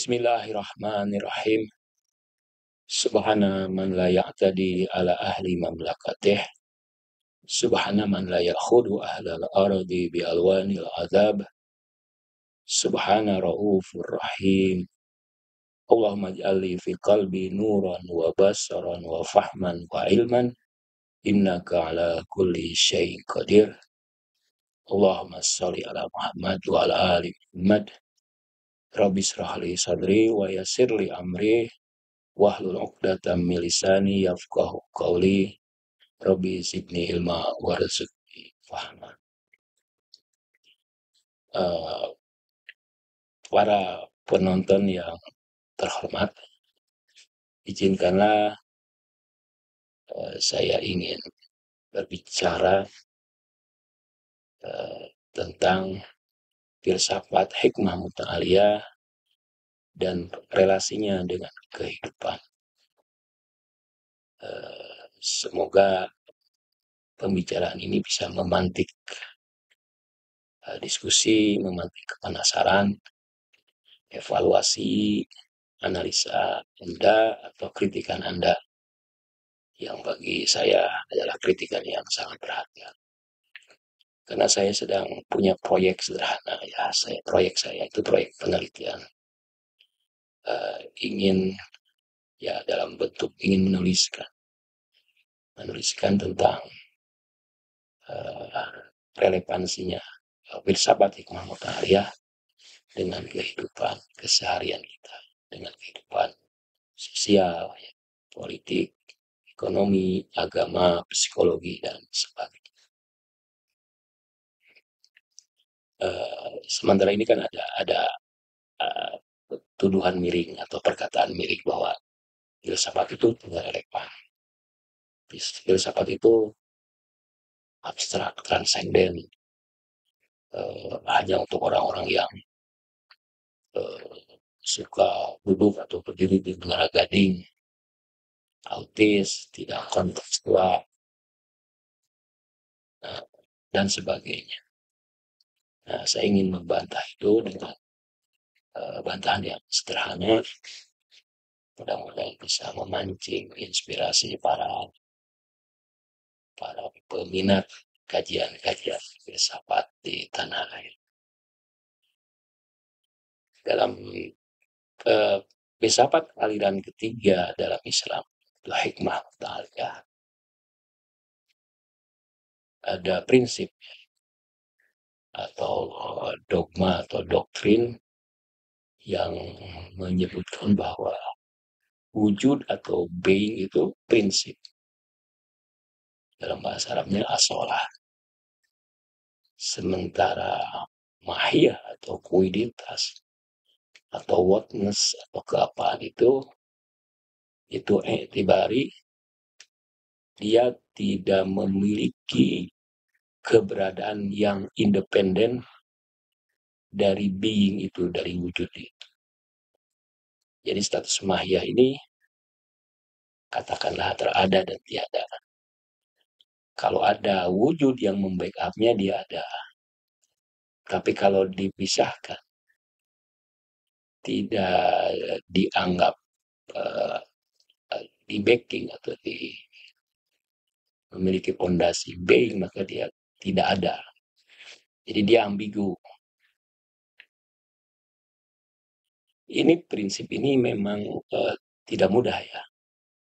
Bismillahirrahmanirrahim. Subhana man la ya'tadi ala ahli mamlakatih. Subhana man la yakhudu ahlal ardi bi alwanil azab. Subhana ra'ufur rahim. Allahumma ij'alli fi qalbi nuran wa basaran wa fahman wa ilman. Innaka ala kulli syai'in qadir. Allahumma shalli ala Muhammad wa ala ali Muhammad. Rabbi shrah li sadri wa yassir li amri wahlul 'uqdatam min lisani yafqahu qawli. Rabbi zidni ilma warzuqni fahma. Para penonton yang terhormat, izinkanlah saya ingin berbicara tentang filsafat hikmah muta'aliyah dan relasinya dengan kehidupan. Semoga pembicaraan ini bisa memantik diskusi, memantik penasaran, evaluasi, analisa Anda atau kritikan Anda yang bagi saya adalah kritikan yang sangat berharga. Karena saya sedang punya proyek sederhana, proyek saya itu proyek penelitian. Ingin dalam bentuk ingin menuliskan tentang relevansinya filsafat hikmah muta'aliyah dengan kehidupan keseharian kita, dengan kehidupan sosial, politik, ekonomi, agama, psikologi, dan sebagainya. Sementara ini kan ada tuduhan miring atau perkataan miring bahwa filsafat itu tidak relevan. Filsafat itu abstrak, transenden, hanya untuk orang-orang yang suka duduk atau berdiri di Menara Gading, autis, tidak kontekstual, dan sebagainya. Nah, saya ingin membantah itu dengan bantahan yang sederhana. Mudah-mudahan bisa memancing inspirasi para peminat kajian-kajian filsafat di tanah air. Dalam filsafat aliran ketiga dalam Islam, itu hikmah muta'aliyah, ada prinsip atau dogma atau doktrin yang menyebutkan bahwa wujud atau being itu prinsip. Dalam bahasa Arabnya asolah. Sementara mahiyah atau kuiditas atau whatness atau keapaan itu i'tibari dia tidak memiliki keberadaan yang independen dari being itu, dari wujud itu. Jadi status mahiyah ini katakanlah terada dan tiada. Kalau ada wujud yang membackup-nya, dia ada. Tapi kalau dipisahkan, tidak dianggap di backing atau memiliki fondasi being, maka dia tidak ada. Jadi dia ambigu. Ini prinsip ini memang tidak mudah ya.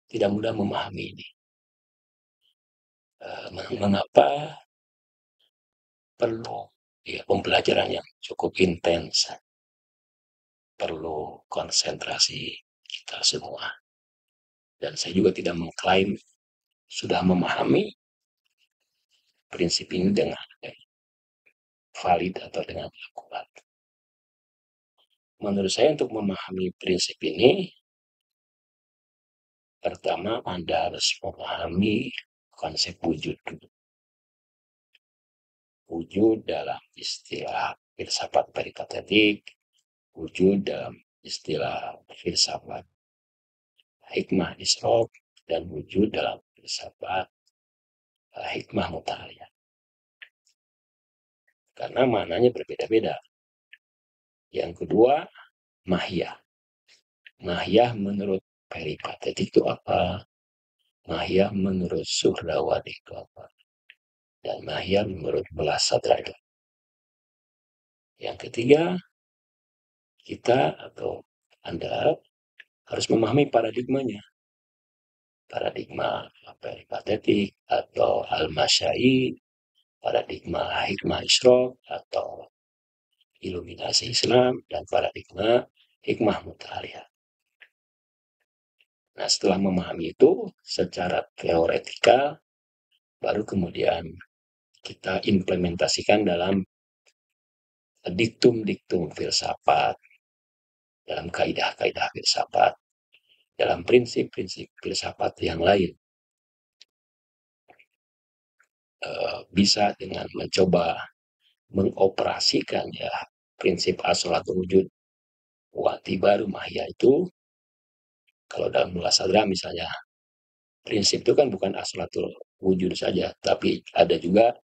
Tidak mudah memahami ini. Mengapa perlu pembelajaran yang cukup intens, perlu konsentrasi kita semua. Dan saya juga tidak mengklaim sudah memahami prinsip ini dengan valid atau dengan akurat. Menurut saya untuk memahami prinsip ini, pertama Anda harus memahami konsep wujud dulu. Wujud dalam istilah filsafat perikatetik, wujud dalam istilah filsafat hikmah isrok, dan wujud dalam filsafat hikmah muta'aliyah. Karena maknanya berbeda-beda. Yang kedua, mahiyah. Mahyah menurut peripatetik itu apa? Mahyah menurut Suhrawadi itu apa? Dan Mahyah menurut belas sadra itu. Yang ketiga, kita atau Anda harus memahami paradigmanya. Paradigma peripatetik atau al-masyai, paradigma hikmah isyrok atau iluminasi Islam, dan paradigma hikmah mutaliyah. Nah, setelah memahami itu secara teoretikal, baru kemudian kita implementasikan dalam diktum-diktum filsafat, dalam kaidah-kaidah filsafat, dalam prinsip-prinsip filsafat yang lain. Bisa dengan mencoba mengoperasikan ya prinsip asalatul wujud wati baru mahya itu. Kalau dalam muladzalah misalnya, prinsip itu kan bukan asalatul wujud saja, tapi ada juga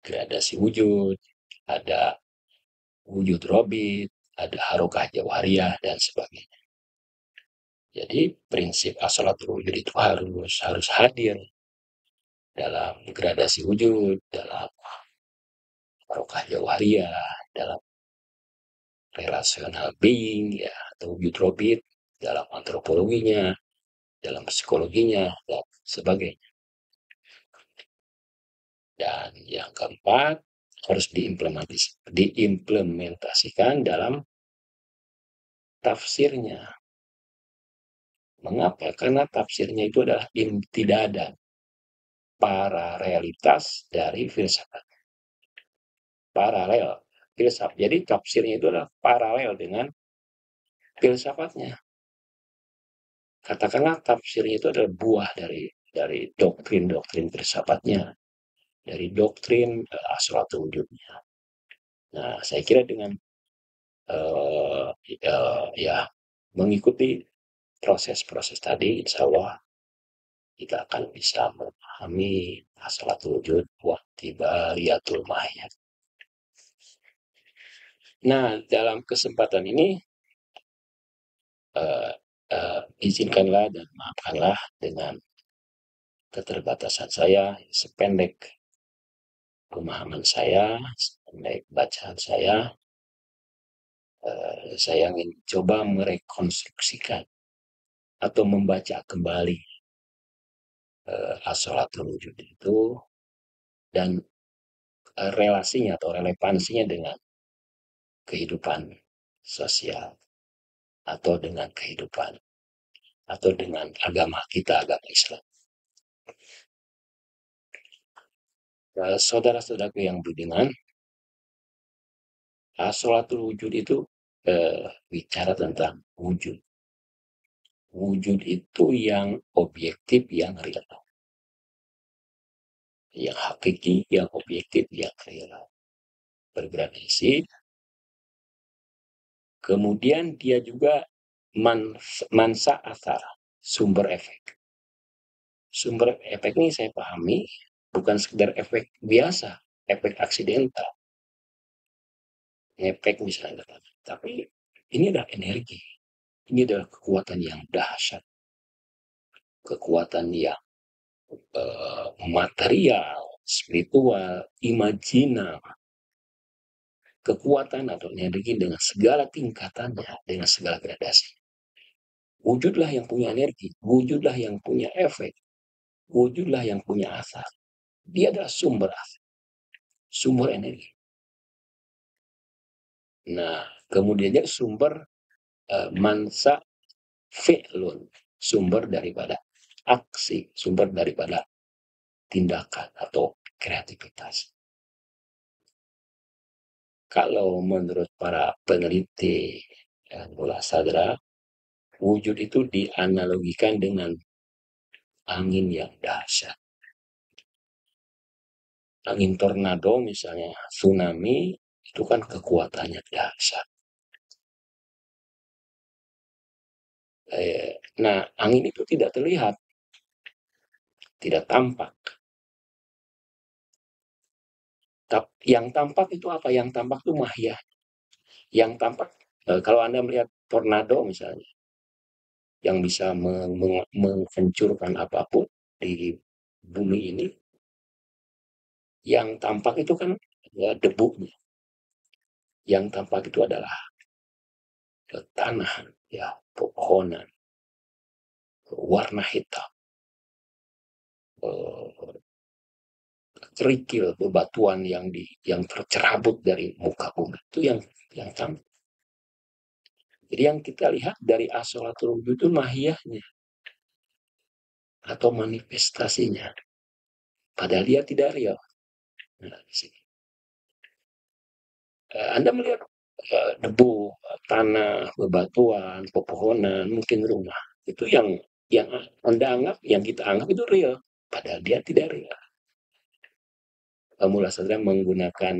gradasi wujud, ada wujud robit, ada harokah jawhariyah, dan sebagainya. Jadi prinsip asalatul wujud itu harus hadir dalam gradasi wujud, dalam harokah jawhariyah, dalam relational being ya, atau wujud robit, dalam antropologinya, dalam psikologinya, dan sebagainya. Dan yang keempat, harus diimplementasikan dalam tafsirnya. Mengapa? Karena tafsirnya itu adalah imtidadan, para realitas dari filsafat. Paralel filsafat. Jadi tafsirnya itu adalah paralel dengan filsafatnya. Katakanlah tafsirnya itu adalah buah dari doktrin-doktrin filsafatnya, dari doktrin asalatul wujudnya. Nah, saya kira dengan ya mengikuti proses-proses tadi, insya Allah kita akan bisa memahami asalatul wujud wa tibariyatul mahiyat. Nah, dalam kesempatan ini izinkanlah dan maafkanlah dengan keterbatasan saya, sependek pemahaman saya, sependek bacaan saya ingin coba merekonstruksikan atau membaca kembali asalatul wujud itu dan relasinya atau relevansinya dengan kehidupan sosial atau dengan kehidupan atau dengan agama kita, agama Islam. Saudara-saudaraku yang budiman, asalatul wujud itu bicara tentang wujud. Wujud itu yang objektif, yang real. Yang hakiki, yang objektif, yang real. Bergradasi. Kemudian dia juga mansa asar, sumber efek. Sumber efek ini saya pahami bukan sekedar efek biasa, efek aksidental. Efek misalnya. Tapi ini adalah energi. Ini adalah kekuatan yang dahsyat. Kekuatan yang material, spiritual, imajinal. Kekuatan atau energi dengan segala tingkatannya, dengan segala gradasi. Wujudlah yang punya energi, wujudlah yang punya efek, wujudlah yang punya asal. Dia adalah sumber asal, sumber energi. Nah, kemudian dia sumber mansa fi'lun, sumber daripada aksi, sumber daripada tindakan atau kreativitas. Kalau menurut para peneliti muladzalah, wujud itu dianalogikan dengan angin yang dahsyat. Angin tornado misalnya, tsunami, itu kan kekuatannya dahsyat. Nah, angin itu tidak terlihat, tidak tampak. Yang tampak itu apa? Yang tampak itu mahya. Yang tampak, kalau Anda melihat tornado misalnya, yang bisa menghancurkan apapun di bumi ini. Yang tampak itu kan ya, debunya. Yang tampak itu adalah tanah, ya, pepohonan, warna hitam, eh, kerikil, bebatuan yang tercerabut dari muka bumi itu yang tampak. Jadi yang kita lihat dari asolatul wujud itu mahiyahnya atau manifestasinya, padahal dia tidak real. Nah, di sini. Anda melihat debu, tanah, bebatuan, pepohonan, mungkin rumah. Itu yang Anda anggap, yang kita anggap itu real. Padahal dia tidak real. Mula Sadra menggunakan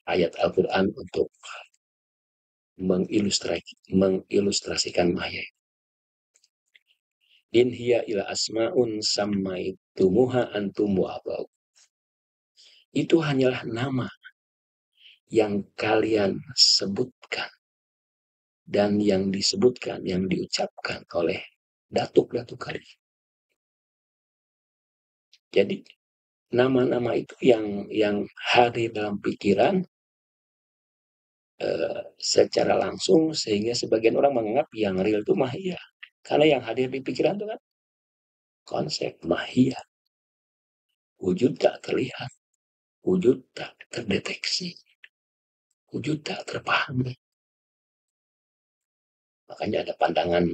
ayat Al-Quran untuk mengilustrasikan maya. In hiya ila asma'un sammaitumuha antum wa abau. Itu hanyalah nama yang kalian sebutkan dan yang disebutkan, yang diucapkan oleh datuk-datuk kalian. Jadi nama-nama itu yang hadir dalam pikiran secara langsung sehingga sebagian orang menganggap yang real itu mahiyah. Karena yang hadir di pikiran itu kan konsep mahiyah. Wujud tak terlihat, wujud tak terdeteksi, wujud tak terpahami. Makanya ada pandangan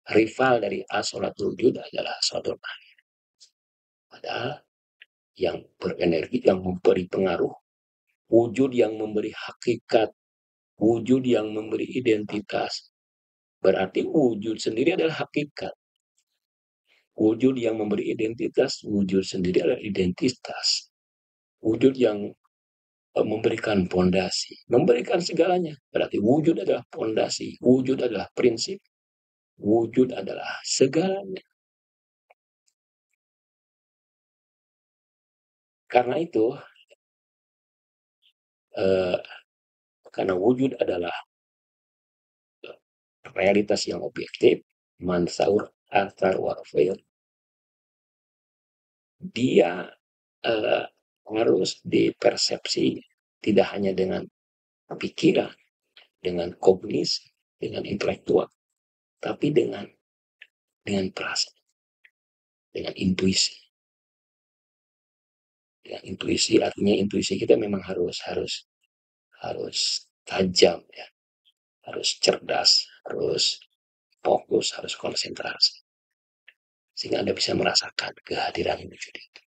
rival dari asolatul wujud adalah asolatul mahiyah. Padahal yang berenergi, yang memberi pengaruh, wujud yang memberi hakikat, wujud yang memberi identitas. Berarti wujud sendiri adalah hakikat. Wujud yang memberi identitas, wujud sendiri adalah identitas. Wujud yang memberikan pondasi, memberikan segalanya. Berarti wujud adalah pondasi, wujud adalah prinsip, wujud adalah segalanya. Karena itu, karena wujud adalah realitas yang objektif, mansaur atar warfil, dia harus dipersepsi tidak hanya dengan pikiran, dengan kognisi, dengan intelektual, tapi dengan perasaan, dengan intuisi. Dengan intuisi artinya intuisi kita memang harus tajam ya, harus cerdas, harus fokus, harus konsentrasi. Sehingga Anda bisa merasakan kehadiran wujud itu.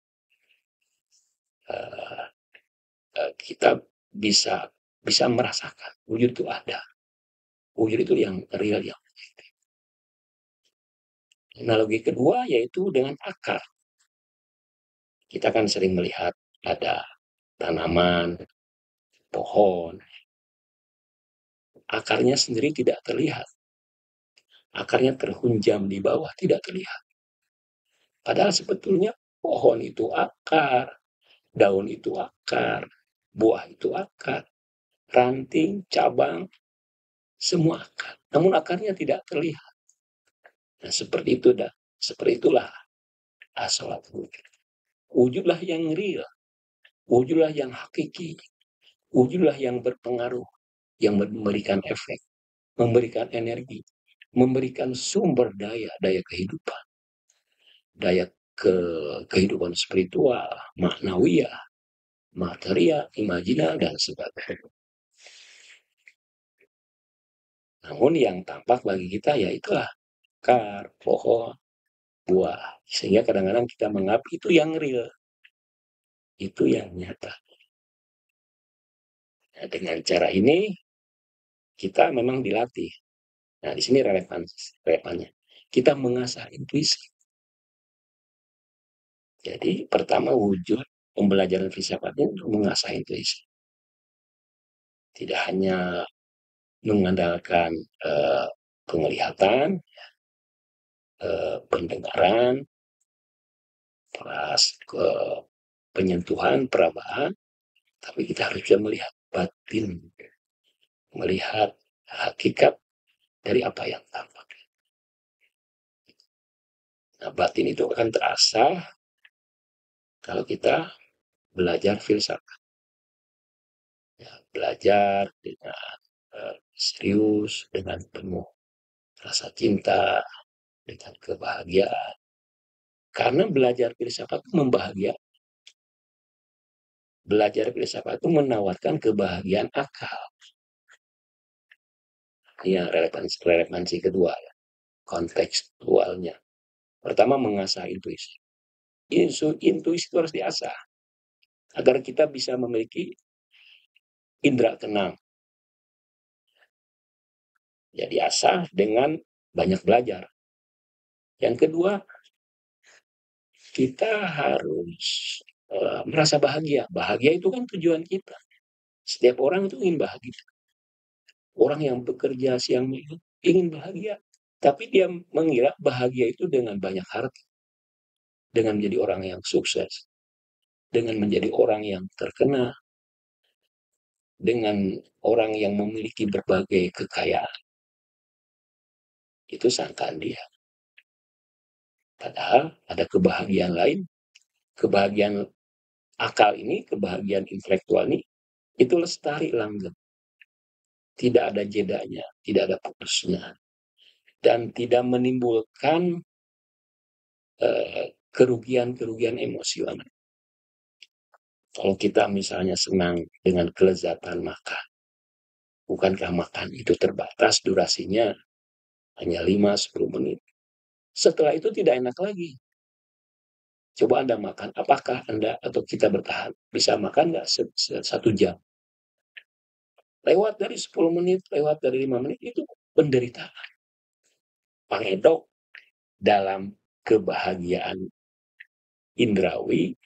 Kita bisa merasakan wujud itu ada. Wujud itu yang real, yang objektif. Analogi kedua yaitu dengan akar. Kita kan sering melihat ada tanaman, pohon. Akarnya sendiri tidak terlihat. Akarnya terhunjam di bawah, tidak terlihat. Padahal sebetulnya pohon itu akar, daun itu akar, buah itu akar, ranting, cabang, semua akar. Namun akarnya tidak terlihat. Nah, seperti itulah asolat wujud. Wujudlah yang real, wujudlah yang hakiki, wujudlah yang berpengaruh, yang memberikan efek, memberikan energi, memberikan sumber daya kehidupan, daya kehidupan spiritual, maknawiyah, material, imajinal, dan sebagainya. Namun yang tampak bagi kita ya itulah akar, pohon, buah. Sehingga kadang-kadang kita menganggap itu yang real, itu yang nyata. Nah, dengan cara ini kita memang dilatih. Nah, di sini relevannya. Kita mengasah intuisi. Jadi pertama wujud pembelajaran filsafatnya untuk mengasah intuisi. Tidak hanya mengandalkan penglihatan, pendengaran, ke penyentuhan, perabaan, tapi kita harus bisa melihat batin, melihat hakikat dari apa yang tampak. Nah, batin itu akan terasa kalau kita belajar filsafat. Ya, belajar dengan serius, dengan penuh rasa cinta, dengan kebahagiaan. Karena belajar filsafat itu membahagiakan. Belajar filsafat itu menawarkan kebahagiaan akal. Ini yang relevansi kedua, ya. Kontekstualnya. Pertama, mengasah intuisi. Intuisi itu harus diasah agar kita bisa memiliki indera keenam. Ya, diasah dengan banyak belajar. Yang kedua, kita harus merasa bahagia. Bahagia itu kan tujuan kita. Setiap orang itu ingin bahagia. Orang yang bekerja siang ingin bahagia. Tapi dia mengira bahagia itu dengan banyak harta. Dengan menjadi orang yang sukses. Dengan menjadi orang yang terkenal. Dengan orang yang memiliki berbagai kekayaan. Itu sangkaan dia. Padahal ada kebahagiaan lain. Kebahagiaan akal ini, kebahagiaan intelektual ini, itu lestari langgeng. Tidak ada jedanya, tidak ada putusnya. Dan tidak menimbulkan kerugian-kerugian emosional. Kalau kita misalnya senang dengan kelezatan makan, bukankah makan itu terbatas durasinya hanya 5-10 menit? Setelah itu tidak enak lagi. Coba Anda makan, apakah Anda atau kita bertahan? Bisa makan nggak 1 jam? Lewat dari 10 menit, lewat dari 5 menit, itu penderitaan. Pangedok dalam kebahagiaan indrawi,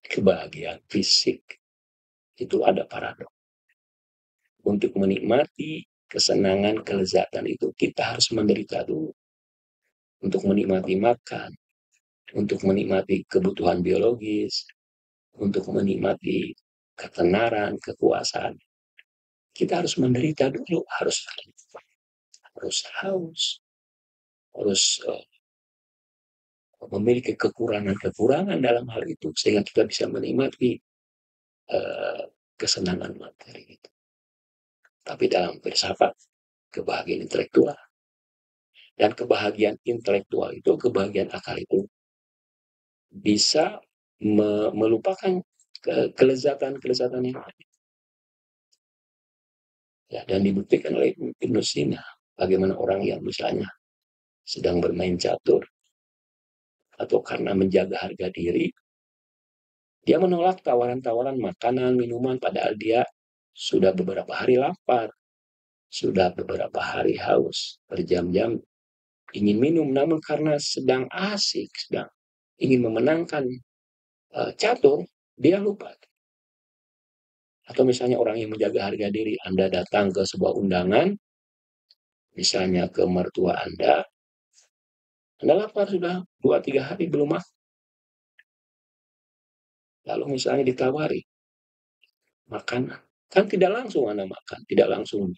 kebahagiaan fisik, itu ada paradok. Untuk menikmati kesenangan, kelezatan itu, kita harus menderita dulu. Untuk menikmati makan, untuk menikmati kebutuhan biologis, untuk menikmati ketenaran, kekuasaan, kita harus menderita dulu, harus haus, harus memiliki kekurangan-kekurangan dalam hal itu, sehingga kita bisa menikmati kesenangan materi itu. Tapi dalam filsafat, kebahagiaan intelektual. Dan kebahagiaan intelektual itu, kebahagiaan akal itu, bisa melupakan kelezatan-kelezatan yang lain. Ya, dan dibuktikan oleh Ibn Sina, bagaimana orang yang misalnya sedang bermain catur, atau karena menjaga harga diri, dia menolak tawaran-tawaran makanan, minuman, padahal dia sudah beberapa hari lapar, sudah beberapa hari haus, berjam-jam ingin minum, namun karena sedang asik, sedang ingin memenangkan catur, dia lupa. Atau misalnya orang yang menjaga harga diri, Anda datang ke sebuah undangan, misalnya ke mertua Anda lapar sudah 2-3 hari belum makan. Lalu misalnya ditawari makanan, kan tidak langsung Anda makan, tidak langsung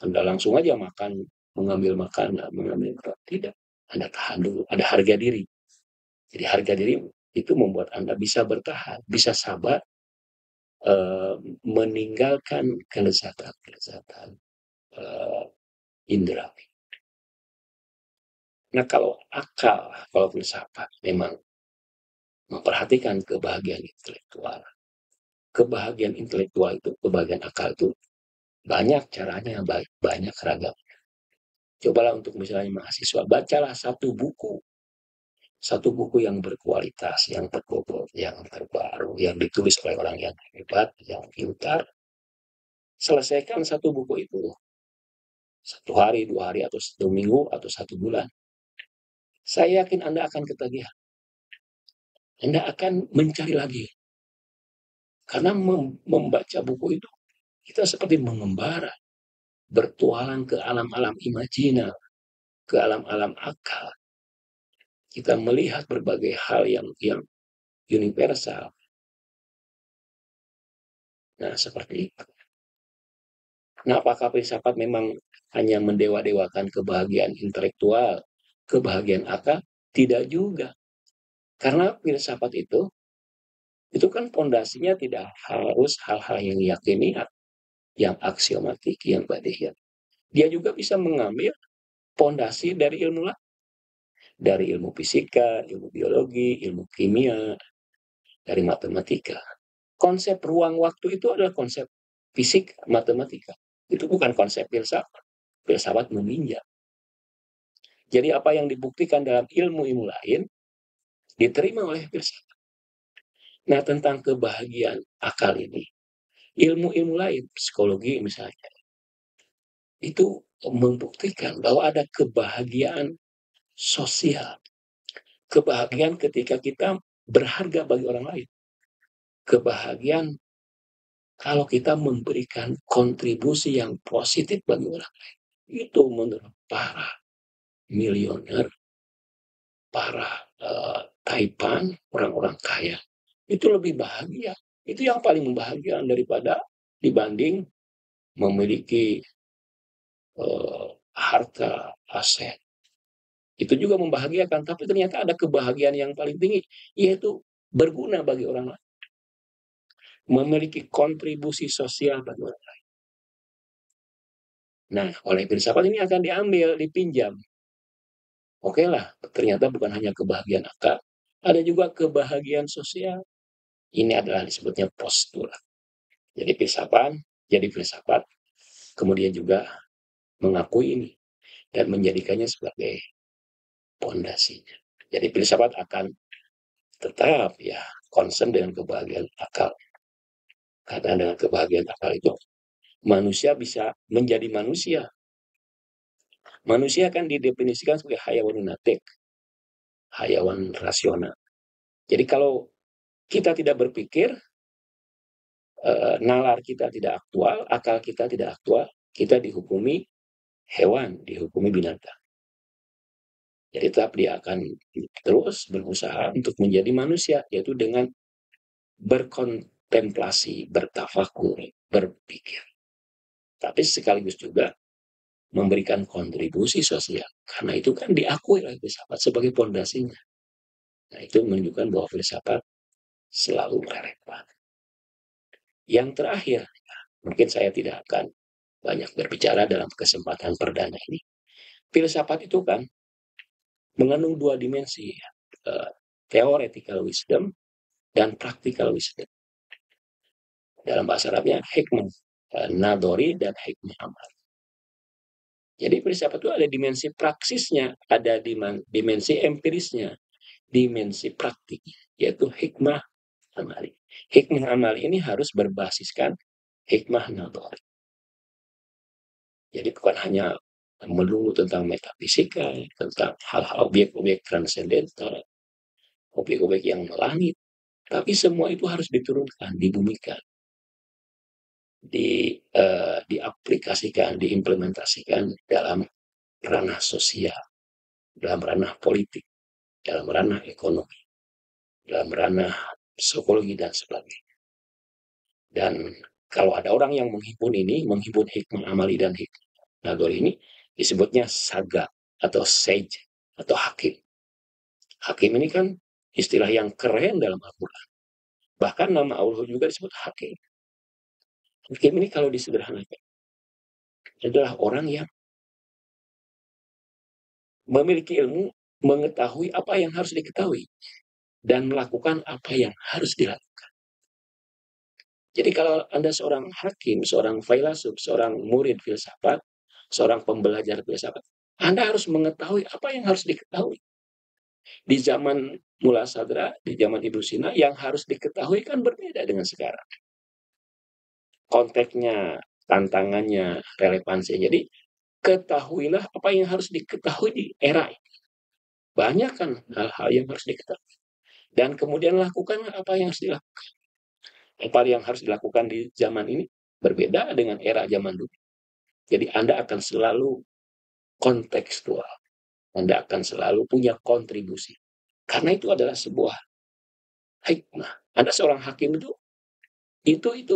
Anda langsung aja makan, mengambil makanan, tidak. Anda tahan dulu, ada harga diri. Jadi harga diri itu membuat Anda bisa bertahan, bisa sabar, meninggalkan kelezatan indera. Nah, kalau akal, kalau filsafat memang memperhatikan kebahagiaan intelektual. Kebahagiaan intelektual itu, kebahagiaan akal itu banyak caranya, banyak ragam. Cobalah untuk misalnya mahasiswa, bacalah satu buku yang berkualitas, yang berbobot, yang terbaru, yang ditulis oleh orang yang hebat, yang pintar. Selesaikan satu buku itu. 1 hari, 2 hari, atau 1 minggu, atau 1 bulan. Saya yakin Anda akan ketagihan. Anda akan mencari lagi. Karena membaca buku itu, kita seperti mengembara, bertualang ke alam-alam imajina, ke alam-alam akal. Kita melihat berbagai hal yang universal. Nah, seperti itu. Nah, apakah filsafat memang hanya mendewa-dewakan kebahagiaan intelektual, kebahagiaan akal? Tidak juga. Karena filsafat itu kan pondasinya tidak harus hal-hal yang yakiniat, yang aksiomatik, yang badiat. Dia juga bisa mengambil pondasi dari ilmu lain, dari ilmu fisika, ilmu biologi, ilmu kimia, dari matematika. Konsep ruang waktu itu adalah konsep fisik matematika. Itu bukan konsep filsafat. Filsafat meminjam. Jadi apa yang dibuktikan dalam ilmu-ilmu lain diterima oleh filsafat. Nah, tentang kebahagiaan akal ini, ilmu-ilmu lain, psikologi misalnya, itu membuktikan bahwa ada kebahagiaan sosial. Kebahagiaan ketika kita berharga bagi orang lain. Kebahagiaan kalau kita memberikan kontribusi yang positif bagi orang lain. Itu menurut para milioner, para taipan, orang-orang kaya, itu lebih bahagia. Itu yang paling membahagiakan daripada dibanding memiliki harta, aset. Itu juga membahagiakan, tapi ternyata ada kebahagiaan yang paling tinggi, yaitu berguna bagi orang lain. Memiliki kontribusi sosial bagi orang lain. Nah, oleh filsafat ini akan diambil, dipinjam. Oke lah, ternyata bukan hanya kebahagiaan akal, ada juga kebahagiaan sosial. Ini adalah disebutnya postulat. Jadi filsafat, kemudian juga mengakui ini dan menjadikannya sebagai pondasinya. Jadi filsafat akan tetap ya concern dengan kebahagiaan akal. Karena dengan kebahagiaan akal itu manusia bisa menjadi manusia. Manusia kan didefinisikan sebagai hayawan natik, hayawan rasional. Jadi kalau kita tidak berpikir, nalar kita tidak aktual, akal kita tidak aktual, kita dihukumi hewan, dihukumi binatang. Jadi tetap dia akan terus berusaha untuk menjadi manusia, yaitu dengan berkontemplasi, bertafakur, berpikir. Tapi sekaligus juga memberikan kontribusi sosial. Karena itu kan diakui oleh filsafat sebagai pondasinya. Nah, itu menunjukkan bahwa filsafat selalu relevan. Yang terakhir, mungkin saya tidak akan banyak berbicara dalam kesempatan perdana ini. Filsafat itu kan mengandung dua dimensi, theoretical wisdom dan practical wisdom. Dalam bahasa Arabnya hikmah nadori dan hikmah amal. Jadi filsafat itu ada dimensi praksisnya, ada dimensi empirisnya, dimensi praktiknya, yaitu hikmah amali. Hikmah amali ini harus berbasiskan hikmah nadori. Jadi bukan hanya melulu tentang metafisika, tentang hal-hal objek-objek transendental, objek-objek yang langit, tapi semua itu harus diturunkan, dibumikan, diaplikasikan, diimplementasikan dalam ranah sosial, dalam ranah politik, dalam ranah ekonomi, dalam ranah psikologi dan sebagainya. Dan kalau ada orang yang menghimpun hikmah amali dan hikmah nadori ini, disebutnya saga atau sage atau hakim. Hakim ini kan istilah yang keren dalam Al-Quran. Bahkan nama Allah juga disebut hakim. Hakim ini kalau disederhanakan adalah orang yang memiliki ilmu, mengetahui apa yang harus diketahui, dan melakukan apa yang harus dilakukan. Jadi kalau Anda seorang hakim, seorang filsuf, seorang murid filsafat, seorang pembelajar filsafat, Anda harus mengetahui apa yang harus diketahui. Di zaman Mula Sadra, di zaman Ibnu Sina, yang harus diketahui kan berbeda dengan sekarang. Konteksnya, tantangannya, relevansinya. Jadi ketahuilah apa yang harus diketahui di era ini. Banyak kan hal-hal yang harus diketahui. Dan kemudian lakukan apa yang harus dilakukan. Apa yang harus dilakukan di zaman ini berbeda dengan era zaman dulu. Jadi Anda akan selalu kontekstual. Anda akan selalu punya kontribusi. Karena itu adalah sebuah hikmah. Anda seorang hakim itu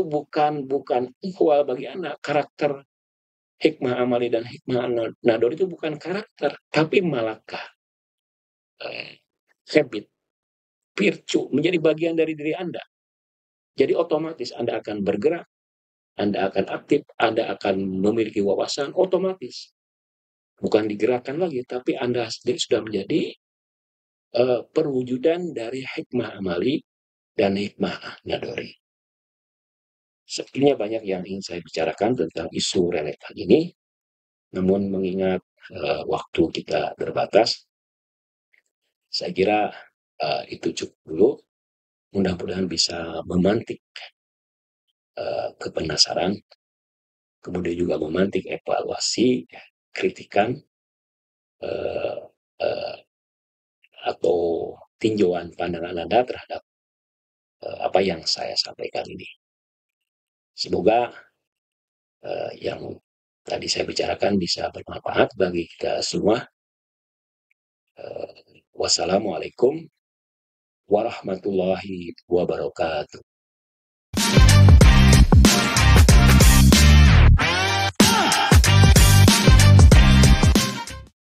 bukan ikhwal bagi Anda. Karakter hikmah amali dan hikmah nador itu bukan karakter, tapi malakah. habit, virtue menjadi bagian dari diri Anda. Jadi otomatis Anda akan bergerak, Anda akan aktif, Anda akan memiliki wawasan otomatis. Bukan digerakkan lagi, tapi Anda sendiri sudah menjadi perwujudan dari hikmah amali dan hikmah nadori. Sepertinya banyak yang ingin saya bicarakan tentang isu relevan ini, namun mengingat waktu kita terbatas, saya kira itu cukup dulu. Mudah-mudahan bisa memantik kepenasaran, kemudian juga memantik evaluasi, kritikan, eh, eh, atau tinjauan pandangan Anda terhadap apa yang saya sampaikan ini. Semoga yang tadi saya bicarakan bisa bermanfaat bagi kita semua. Wassalamualaikum warahmatullahi wabarakatuh.